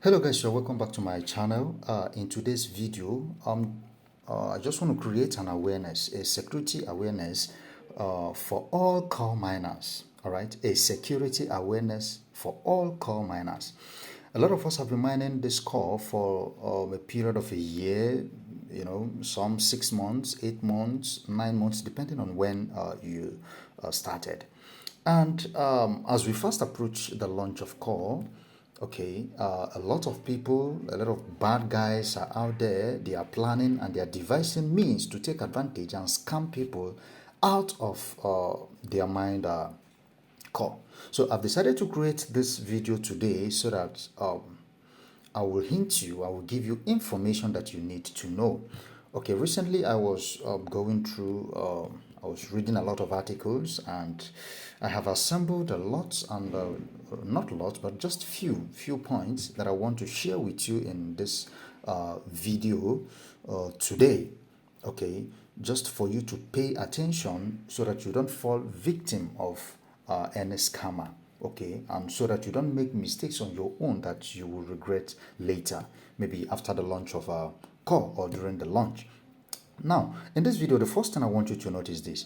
Hello guys, you're welcome back to my channel. In today's video, I just want to create an awareness, a security awareness for all coal miners. All right, a security awareness for all coal miners. A lot of us have been mining this coal for a period of a year, some 6 months, 8 months, 9 months, depending on when you started. And as we fast approach the launch of core, okay, a lot of people, a lot of bad guys are out there. They are planning and they are devising means to take advantage and scam people out of their mind core. So I've decided to create this video today so that I will hint you, I will give you information that you need to know. Okay, recently I was going through, I was reading a lot of articles and I have assembled a lot and not lots, but just few points that I want to share with you in this video today. Okay, just for you to pay attention so that you don't fall victim of any scammer, okay, and so that you don't make mistakes on your own that you will regret later, maybe after the launch of a call or during the launch. Now, in this video, the first thing I want you to notice this.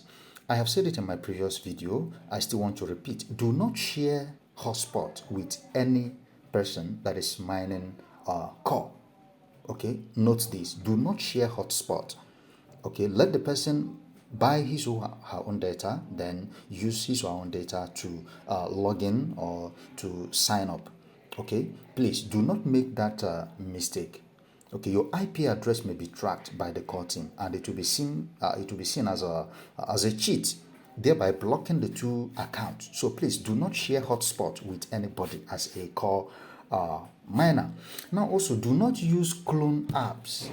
I have said it in my previous video. I still want to repeat. Do not share hotspot with any person that is mining call. Okay, note this. Do not share hotspot. Okay, let the person buy his or her own data, then use his or her own data to log in or to sign up. Okay, please do not make that mistake. Okay, your IP address may be tracked by the core team, and it will be seen. It will be seen as a cheat, thereby blocking the two accounts. So please do not share hotspot with anybody as a core miner. Now, also do not use clone apps.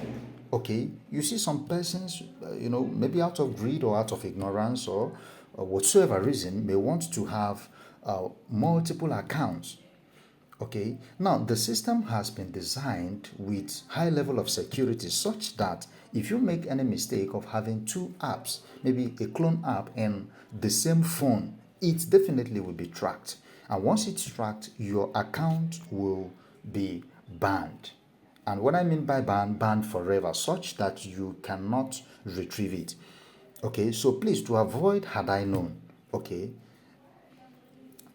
Okay, you see some persons, maybe out of greed or out of ignorance or whatsoever reason, may want to have multiple accounts. Okay, now the system has been designed with high level of security such that if you make any mistake of having two apps, maybe a clone app and the same phone, it definitely will be tracked. And once it's tracked, your account will be banned. And what I mean by banned forever, such that you cannot retrieve it. Okay, so please, to avoid had I known, okay,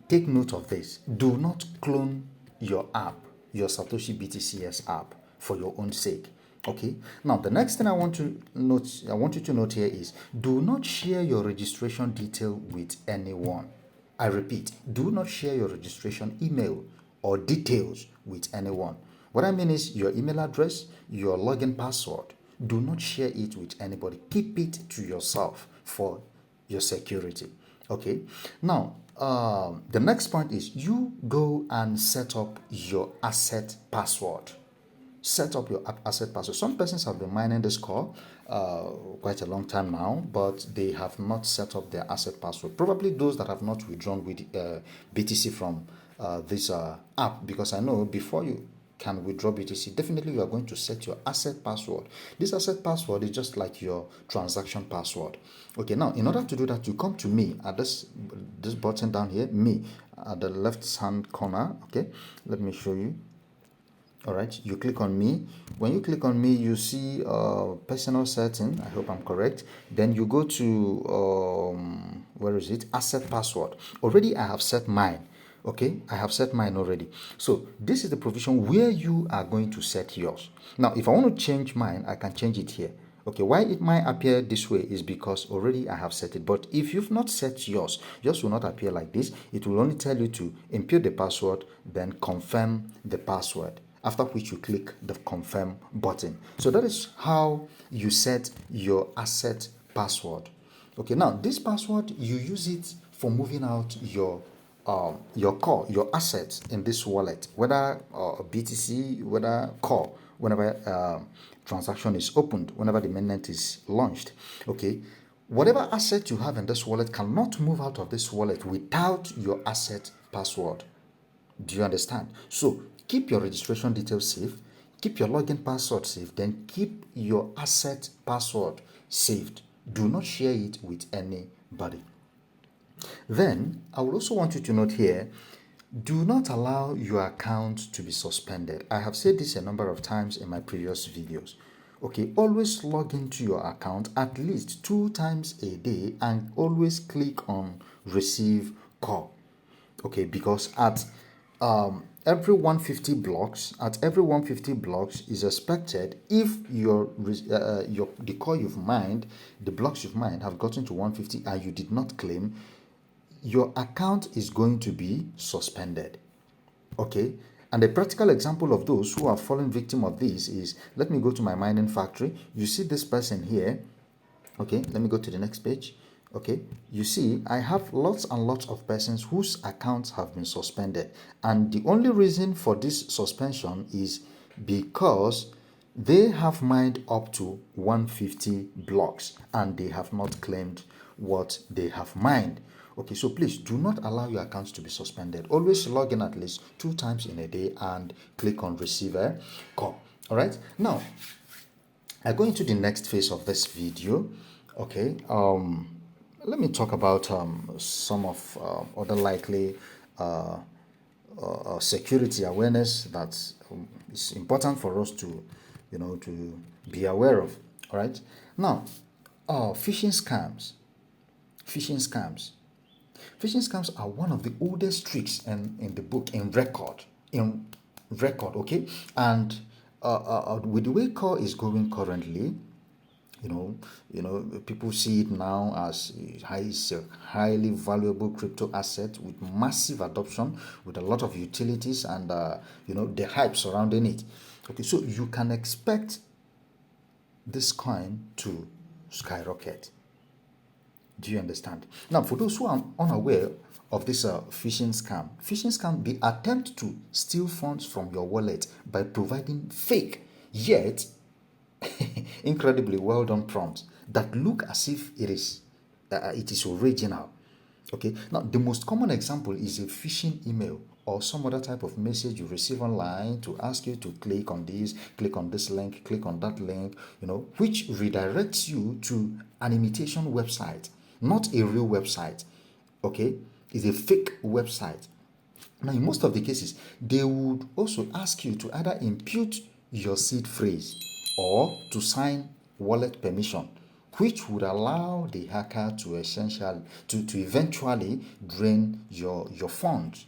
take note of this. Do not clone your app, your Satoshi BTCS app, for your own sake. Okay. Now, the next thing I want you to note here is do not share your registration detail with anyone. I repeat, do not share your registration email or details with anyone. What I mean is your email address, your login password. Do not share it with anybody. Keep it to yourself for your security. Okay. Now, the next point is you go and set up your asset password. Set up your asset password. Some persons have been mining this core quite a long time now, but they have not set up their asset password. Probably those that have not withdrawn with BTC from this app, because I know before you can withdraw BTC, definitely you are going to set your asset password. This asset password is just like your transaction password. Okay, now in order to do that, you come to me at this button down here, me, at the left hand corner. Okay, let me show you. All right, you click on me. When you click on me, you see personal setting. I hope I'm correct. Then you go to where is it, asset password. Already I have set mine. Okay, I have set mine already. So this is the provision where you are going to set yours. Now, if I want to change mine, I can change it here. Okay, why it might appear this way is because already I have set it. But if you've not set yours, yours will not appear like this. It will only tell you to input the password, then confirm the password, after which you click the confirm button. So that is how you set your asset password. Okay, now this password, you use it for moving out your core, your assets in this wallet, whether BTC, whether core, whenever transaction is opened, whenever the mainnet is launched. Okay, whatever asset you have in this wallet cannot move out of this wallet without your asset password. Do you understand? So keep your registration details safe, keep your login password safe, then keep your asset password saved. Do not share it with anybody. Then I would also want you to note here, Do not allow your account to be suspended. I have said this a number of times in my previous videos. Okay, always log into your account at least 2 times a day and always click on receive call. Okay, because every 150 blocks, is expected, if the call you've mined, the blocks you've mined have gotten to 150 and you did not claim, your account is going to be suspended. Okay, and a practical example of those who are fallen victim of this is, let me go to my mining factory. You see this person here. Okay, let me go to the next page. Okay, you see I have lots and lots of persons whose accounts have been suspended, and the only reason for this suspension is because they have mined up to 150 blocks and they have not claimed what they have mined. Okay, so please do not allow your accounts to be suspended. Always log in at least 2 times in a day and click on receive call. All right, now I go into the next phase of this video. Okay, let me talk about some of other likely security awareness that is important for us to, to be aware of. All right, now, phishing scams. Phishing scams. Phishing scams are one of the oldest tricks in the book, in record. Okay, and with the way core is going currently, people see it now as a highly valuable crypto asset with massive adoption, with a lot of utilities, and the hype surrounding it. Okay, so you can expect this coin to skyrocket. Do you understand? Now, for those who are unaware of this phishing scam, they attempt to steal funds from your wallet by providing fake, yet incredibly well done prompts that look as if it is original. Okay, now the most common example is a phishing email or some other type of message you receive online to ask you to click on this link, click on that link, which redirects you to an imitation website, not a real website. Okay, it's a fake website. Now, in most of the cases, they would also ask you to either input your seed phrase or to sign wallet permission, which would allow the hacker to eventually drain your funds.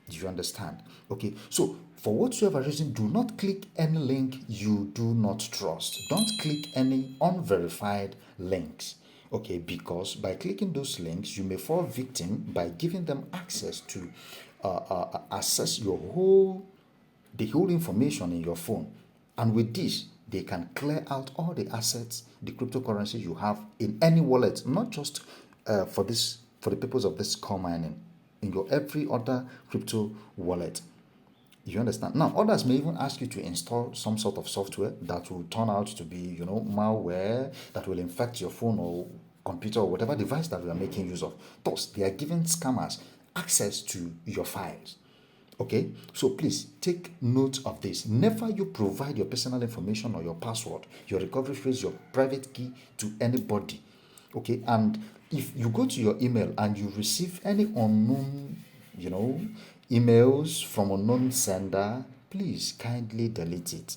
Do you understand? Okay, so for whatsoever reason, do not click any link you do not trust. Don't click any unverified links. Okay, because by clicking those links, you may fall victim by giving them access to access the whole information in your phone. And with this, they can clear out all the assets, the cryptocurrency you have in any wallet, not just for the purpose of this core mining, in your every other crypto wallet. You understand? Now, others may even ask you to install some sort of software that will turn out to be, malware that will infect your phone or computer or whatever device that we are making use of. Thus, they are giving scammers access to your files. Okay, so please take note of this. Never you provide your personal information or your password, your recovery phrase, your private key to anybody. Okay, and if you go to your email and you receive any unknown, emails from unknown sender, please kindly delete it.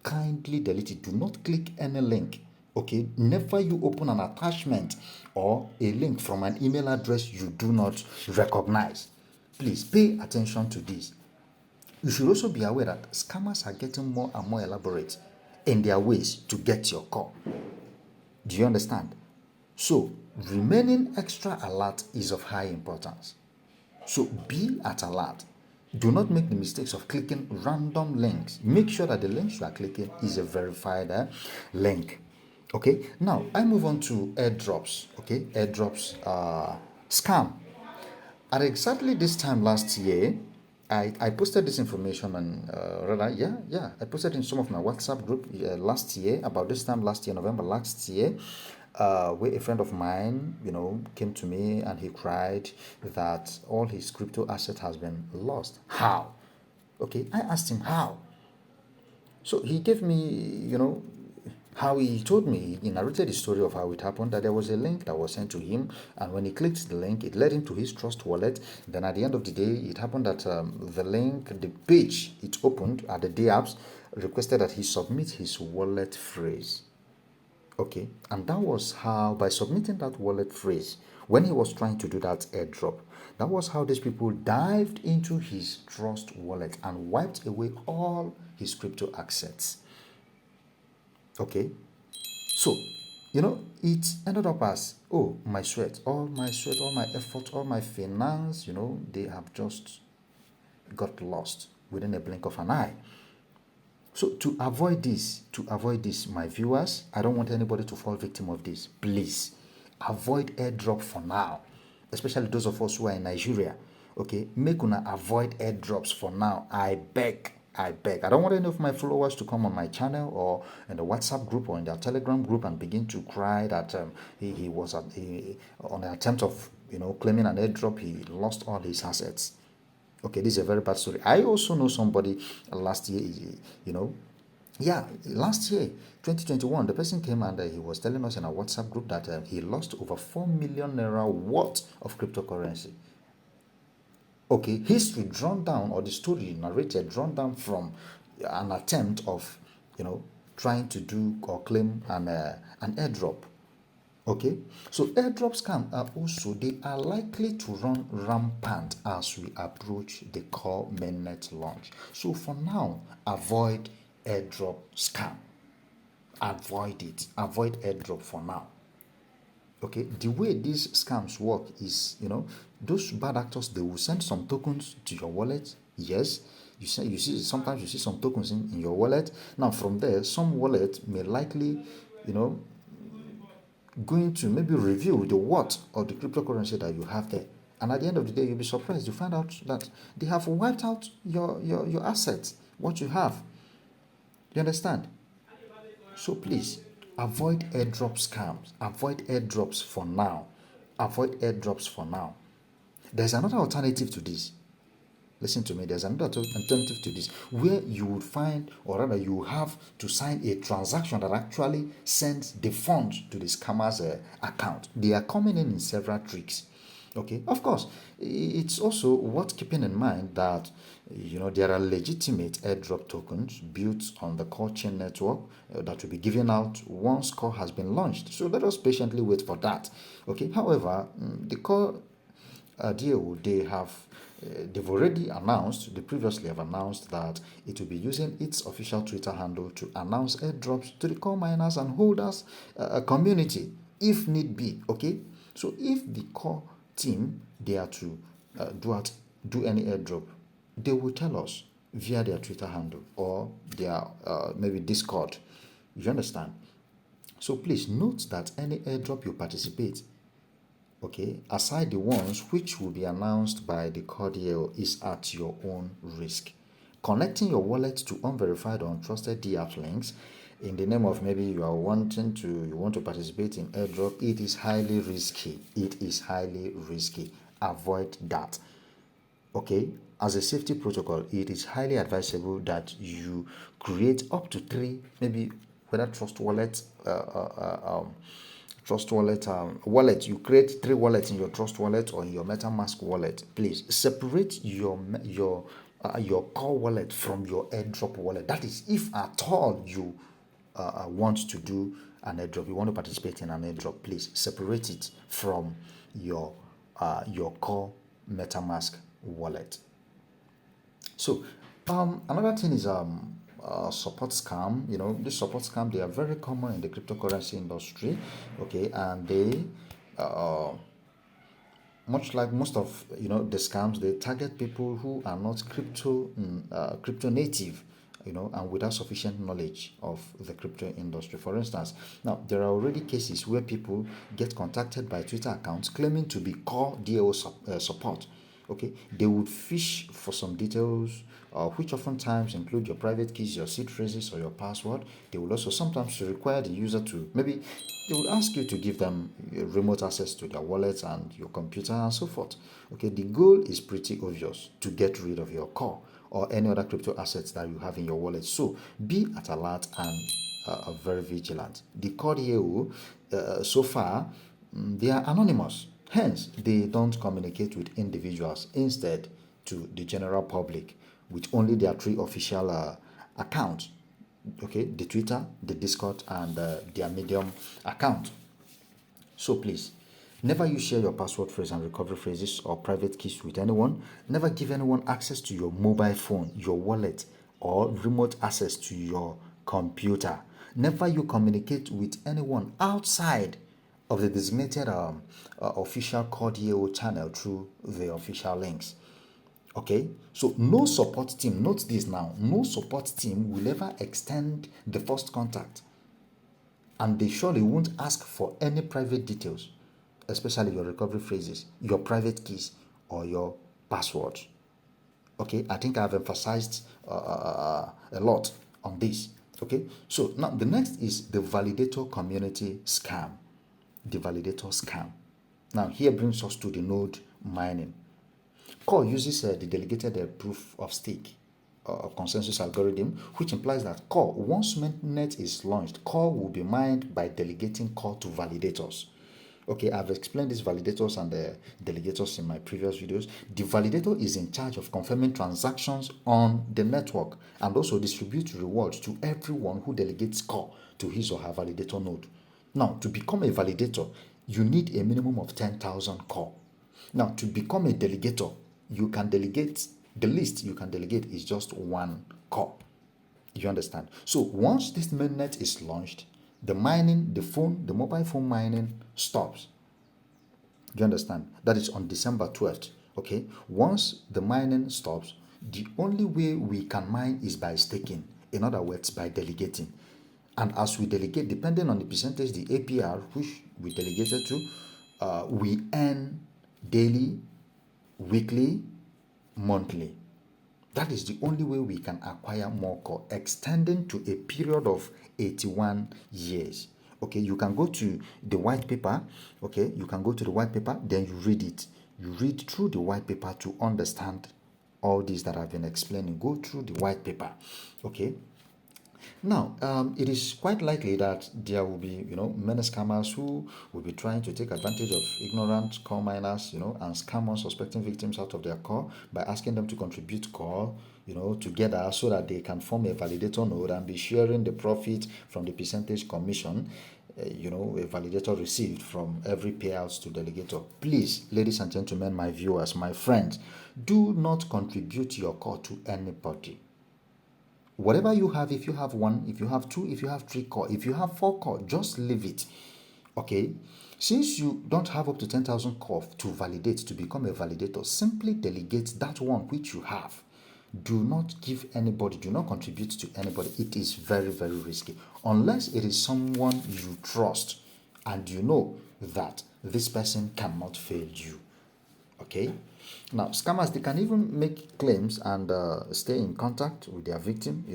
Kindly delete it. Do not click any link. Okay, never you open an attachment or a link from an email address you do not recognize. Please pay attention to this. You should also be aware that scammers are getting more and more elaborate in their ways to get your call. Do you understand? So, remaining extra alert is of high importance. So, be at alert. Do not make the mistakes of clicking random links. Make sure that the links you are clicking is a verified link. Okay, now I move on to airdrops. Okay, airdrops scam. At exactly this time last year, I posted this information on I posted in some of my WhatsApp group last year, about this time last year, November last year, where a friend of mine, came to me and he cried that all his crypto asset has been lost. How? Okay, I asked him how. So he gave me, How he told me, he narrated the story of how it happened, that there was a link that was sent to him, and when he clicked the link, it led him to his trust wallet. Then at the end of the day, it happened that the link, the page it opened at the day apps, requested that he submit his wallet phrase. Okay, and that was how, by submitting that wallet phrase, when he was trying to do that airdrop, that was how these people dived into his trust wallet and wiped away all his crypto assets. Okay, so it ended up as, oh, my sweat, all my effort, all my finance, they have just got lost within a blink of an eye. So to avoid this, my viewers, I don't want anybody to fall victim of this. Please avoid airdrop for now, especially those of us who are in Nigeria. Okay, make una avoid airdrops for now. I beg. I don't want any of my followers to come on my channel or in the WhatsApp group or in their Telegram group and begin to cry that he was on an attempt of claiming an airdrop. He lost all his assets. Okay, this is a very bad story. I also know somebody last year, last year, 2021, the person came and he was telling us in our WhatsApp group that he lost over 4 million naira worth of cryptocurrency. Okay, history drawn down, or the story narrated drawn down from an attempt of, trying to do or claim an airdrop. Okay, so airdrop scam are also, they are likely to run rampant as we approach the core mainnet launch. So for now, avoid airdrop scam. Avoid it. Avoid airdrop for now. Okay, the way these scams work is, those bad actors, they will send some tokens to your wallet. Yes, sometimes you see some tokens in your wallet. Now from there, some wallet may likely, going to maybe review the worth of the cryptocurrency that you have there. And at the end of the day, you'll be surprised to find out that they have wiped out your assets, what you have. You understand? So please, avoid airdrop scams. Avoid airdrops for now. Avoid airdrops for now. There's another alternative to this. Listen to me, there's another alternative to this, where you would find, or rather you have to sign a transaction that actually sends the funds to the scammer's account. They are coming in several tricks. Okay, of course, it's also worth keeping in mind that there are legitimate airdrop tokens built on the core chain network that will be given out once core has been launched. So let us patiently wait for that. Okay, however, the core deal, they've already announced, they previously have announced that it will be using its official Twitter handle to announce airdrops to the core miners and holders community if need be. Okay, so if the core team, they are to do any airdrop, they will tell us via their Twitter handle or their maybe Discord. You understand? So please note that any airdrop you participate, okay, aside the ones which will be announced by the cordial, is at your own risk. Connecting your wallet to unverified or untrusted DApp links in the name of maybe you want to participate in airdrop, it is highly risky. It is highly risky. Avoid that. Okay, as a safety protocol, it is highly advisable that you create up to 3, maybe whether trust wallet, wallet. You create 3 wallets in your trust wallet or in your MetaMask wallet. Please separate your core wallet from your airdrop wallet. That is, if at all you want to do an airdrop, you want to participate in an airdrop, please separate it from your core MetaMask wallet. So another thing is support scam. This support scam, they are very common in the cryptocurrency industry. Okay, and they much like most of the scams, they target people who are not crypto native, and without sufficient knowledge of the crypto industry. For instance, now there are already cases where people get contacted by Twitter accounts claiming to be core DAO support. Okay, they would fish for some details, which oftentimes include your private keys, your seed phrases, or your password. They will also sometimes require the user to, maybe they will ask you to give them remote access to their wallets and your computer and so forth. Okay, the goal is pretty obvious: to get rid of your core or any other crypto assets that you have in your wallet. So be at alert and are very vigilant. The core DAO, so far, they are anonymous. Hence, they don't communicate with individuals. Instead, to the general public with only their 3 official accounts. Okay, the Twitter, the Discord, and their Medium account. So please, never you share your password phrase and recovery phrases or private keys with anyone. Never give anyone access to your mobile phone, your wallet, or remote access to your computer. Never you communicate with anyone outside of the designated official Core DAO channel through the official links. Okay, so no support team, note this now, no support team will ever extend the first contact, and they surely won't ask for any private details, especially your recovery phrases, your private keys, or your passwords. Okay, I think I've emphasized a lot on this. Okay, so now the next is the validator community scam. The validator scam. Now, here brings us to the node mining. Core uses the delegated proof of stake consensus algorithm, which implies that Core, once mainnet is launched, Core will be mined by delegating Core to validators. Okay, I've explained these validators and the delegators in my previous videos. The validator is in charge of confirming transactions on the network and also distributes rewards to everyone who delegates Core to his or her validator node. Now, to become a validator, you need a minimum of 10,000 Core. Now, to become a delegator, you can delegate, the least you can delegate is just 1 Core. You understand? So once this mainnet is launched, the mining, the mobile phone mining stops. Do you understand? That is on December 12th. Okay. Once the mining stops, the only way we can mine is by staking. In other words, by delegating. And as we delegate, depending on the percentage, the APR which we delegated to, we earn daily, weekly, monthly. That is the only way we can acquire more Core, extending to a period of 81 years. Okay, you can go to the white paper. Okay, you can go to the white paper, then you read it. You read through the white paper to understand all this that I've been explaining. Go through the white paper. Okay. Now, it is quite likely that there will be, many scammers who will be trying to take advantage of ignorant Core miners, and scam unsuspecting victims out of their Core by asking them to contribute Core, together so that they can form a validator node and be sharing the profit from the percentage commission, a validator received from every payout to delegator. Please, ladies and gentlemen, my viewers, my friends, do not contribute your Core to anybody. Whatever you have, if you have 1, if you have 2, if you have 3 Core, if you have 4 Core, just leave it. Okay? Since you don't have up to 10,000 Core to validate, to become a validator, simply delegate that one which you have. Do not give anybody, do not contribute to anybody. It is very, very risky. Unless it is someone you trust and you know that this person cannot fail you. Okay? Now, scammers, they can even make claims and stay in contact with their victim,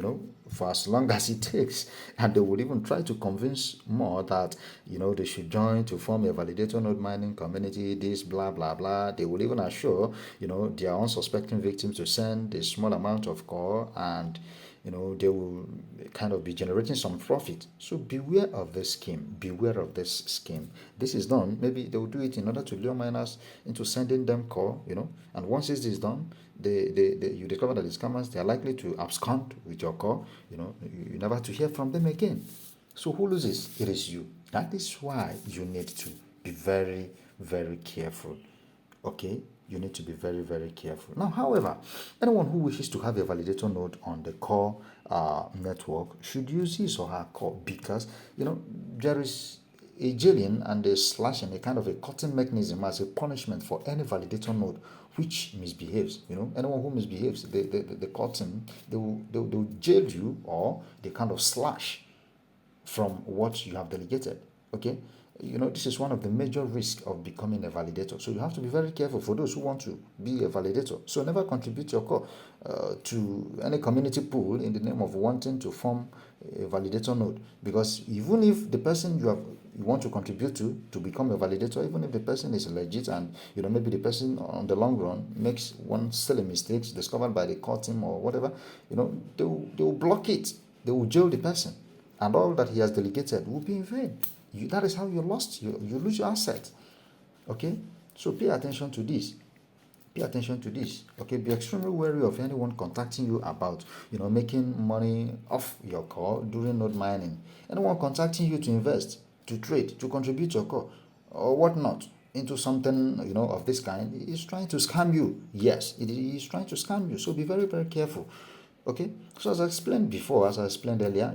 for as long as it takes. And they will even try to convince more that, they should join to form a validator node mining community, this, blah, blah, blah. They will even assure, their unsuspecting victims to send a small amount of Core and, they will kind of be generating some profit. So beware of this scheme. Beware of this scheme. This is done. Maybe they will do it in order to lure miners into sending them Core, And once this is done, you discover that the scammers, they are likely to abscond with your Core. You never have to hear from them again. So who loses? It is you. That is why you need to be very, very careful. Okay? You need to be very, very careful. Now, however, anyone who wishes to have a validator node on the Core network should use his or her Core because, there is a jailing and a slashing, a kind of a cutting mechanism as a punishment for any validator node which misbehaves. Anyone who misbehaves, the cutting, they will jail you or they kind of slash from what you have delegated. Okay? This is one of the major risks of becoming a validator. So you have to be very careful for those who want to be a validator. So never contribute your Core to any community pool in the name of wanting to form a validator node. Because even if the person you want to contribute to become a validator, even if the person is legit and maybe the person on the long run makes one silly mistake discovered by the Core team or whatever, they will block it. They will jail the person. and all that he has delegated will be in vain. That is how you lose your asset. Okay, so pay attention to this. Pay attention to this. Okay, be extremely wary of anyone contacting you about, making money off your core during node mining. Anyone contacting you to invest, to trade, to contribute your core, or whatnot into something, of this kind is trying to scam you. Yes, it is trying to scam you. So be very, very careful. Okay, so as I explained before, as I explained earlier,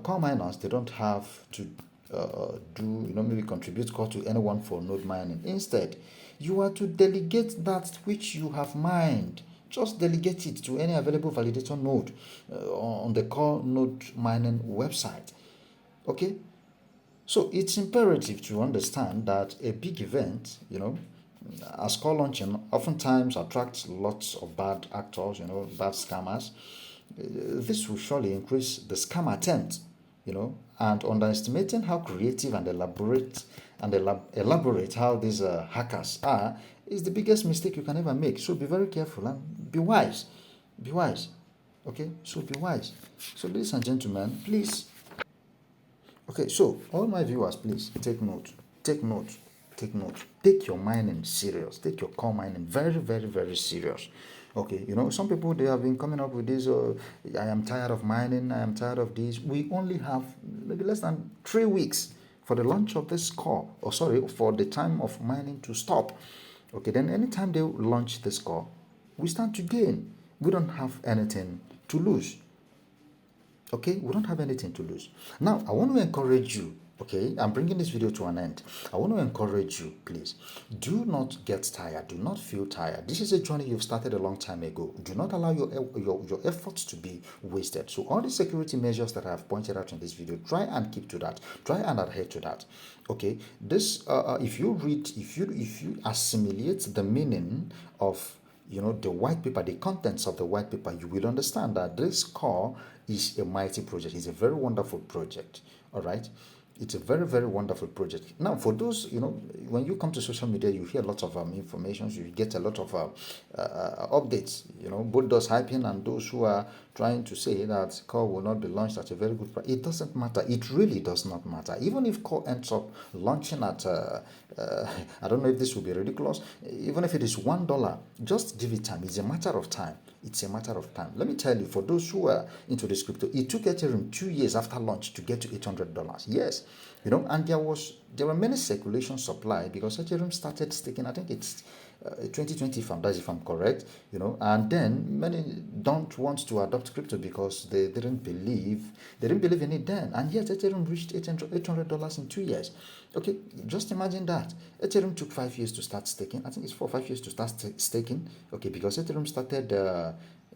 core miners, they don't have to maybe contribute core to anyone for node mining. Instead, you are to delegate that which you have mined. Just delegate it to any available validator node on the core node mining website. Okay, so it's imperative to understand that a big event, as core launching, oftentimes attracts lots of bad actors, bad scammers. This will surely increase the scam attempt, and underestimating how creative and elaborate how these hackers are is the biggest mistake you can ever make. So be very careful and be wise. Be wise. Okay, so be wise. So, ladies and gentlemen, please. Okay, so all my viewers, please take note. Take note. Take note. Take your mining serious. Take your core mining very, very, very serious. Okay, some people, they have been coming up with this, I am tired of mining, I am tired of this. We only have maybe less than 3 weeks for the launch of this core, for the time of mining to stop. Okay, then anytime they launch this core, we stand to gain. We don't have anything to lose. Okay, we don't have anything to lose. Now, I want to encourage you. Okay, I'm bringing this video to an end. I want to encourage you, please. Do not get tired. Do not feel tired. This is a journey you've started a long time ago. Do not allow your efforts to be wasted. So all the security measures that I have pointed out in this video, try and keep to that. Try and adhere to that. Okay, this if you assimilate the meaning of the white paper, the contents of the white paper, you will understand that this core is a mighty project. It's a very wonderful project. All right. It's a very, very wonderful project. Now, for those, when you come to social media, you hear lots of information. You get a lot of updates, both those hyping and those who are trying to say that core will not be launched at a very good price. It doesn't matter. It really does not matter. Even if core ends up launching at, I don't know if this will be ridiculous, even if it is $1, just give it time. It's a matter of time. It's a matter of time. Let me tell you, for those who are into this crypto, it took Ethereum 2 years after launch to get to $800. Yes, and there were many circulation supply because Ethereum started staking. I think it's 2020, if I'm correct. And then many don't want to adopt crypto because they didn't believe in it then. And yet Ethereum reached $800 in 2 years. Okay, just imagine that. Ethereum took 5 years to start staking. I think it's 4 or 5 years to start staking. Okay, because Ethereum started,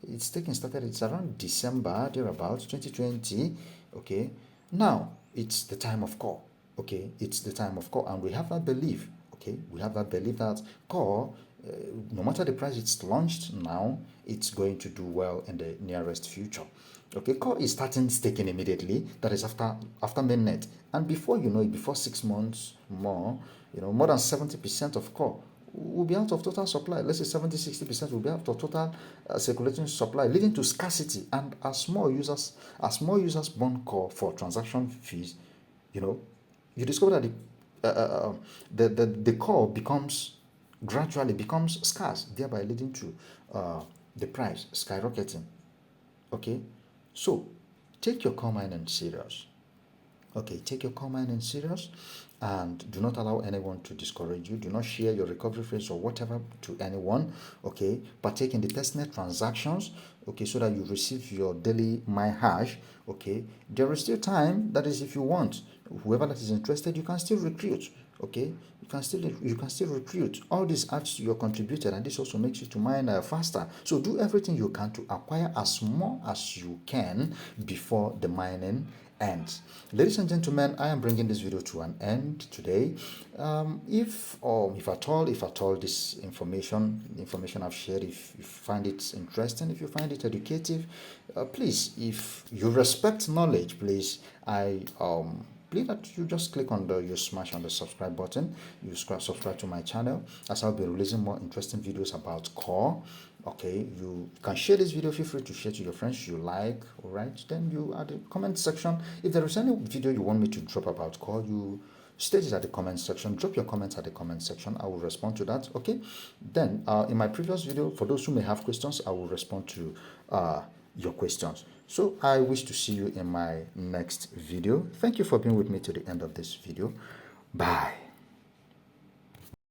it's around December, thereabouts, 2020. Okay, now it's the time of core. Okay, it's the time of core, and we have that belief. Okay, we have that belief that core, no matter the price it's launched now, it's going to do well in the nearest future. Okay, core is starting staking immediately. That is after mainnet, and before you know it, before 6 months more, more than 70% of core will be out of total supply. Let's say 70-60% will be out of total circulating supply, leading to scarcity. And as more users burn core for transaction fees, you discover that the core gradually becomes scarce, thereby leading to the price skyrocketing. Okay, so take your core mining serious. Okay, take your core mining serious, and do not allow anyone to discourage you. Do not share your recovery phrase or whatever to anyone. Okay, partake in the testnet transactions. Okay, so that you receive your daily my hash. Okay, there is still time. That is, if you want, whoever that is interested, you can still recruit. Okay, you can still recruit. All this adds to your contributor, and this also makes you to mine faster. So do everything you can to acquire as more as you can before the mining ends. Ladies and gentlemen, I am bringing this video to an end today. If at all this information I've shared, if you find it interesting, if you find it educative, please, if you respect knowledge, please, please that you just click on you smash on the subscribe button. You subscribe to my channel, as I'll be releasing more interesting videos about core. Okay, you can share this video. Feel free to share to your friends you like. All right, then you at the comment section, if there is any video you want me to drop about call, you state it at the comment section. Drop your comments at the comment section. I will respond to that. Okay, then in my previous video, for those who may have questions, I will respond to your questions. So I wish to see you in my next video. Thank you for being with me to the end of this video. Bye.